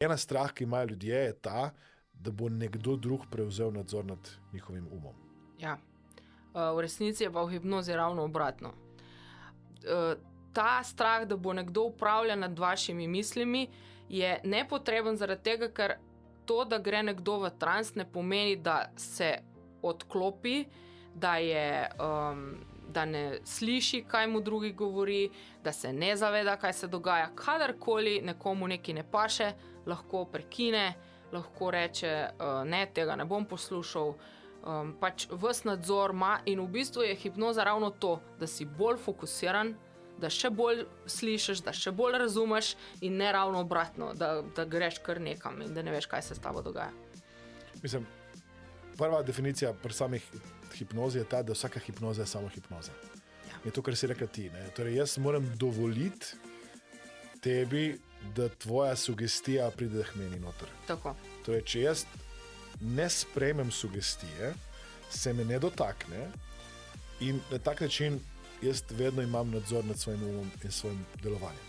Ena strah, ki imajo ljudje, je ta, da bo nekdo drug prevzel nadzor nad njihovim umom. Ja. V resnici je pa v hipnozi ravno obratno. Ta strah, da bo nekdo upravljal nad vašimi mislimi, je nepotreben zaradi tega, ker to, da gre nekdo v trans, ne pomeni, da se odklopi, da ne sliši, kaj mu drugi govori, da se ne zaveda, kaj se dogaja. Kadarkoli nekomu nekaj ne paše, lahko prekine, lahko reče, ne, tega ne bom poslušal, pač ves nadzor ima in v bistvu je hipnoza ravno to, da si bolj fokusiran, da še bolj slišiš, da še bolj razumeš in ne ravno obratno, da greš kar nekam in da ne veš, kaj se s tabo dogaja. Mislim, prva definicija pri samih hipnozi je ta, da vsaka hipnoza je samo hipnoza. Ja. Je to, kar si rekla ti. Ne? Torej, jaz moram dovoliti tebi, da tvoja sugestija pride k meni noter. Tako. Torej, če jaz ne sprejmem sugestije, se me ne dotakne in na tak način jaz vedno imam nadzor nad svojim umom in svojim delovanjem.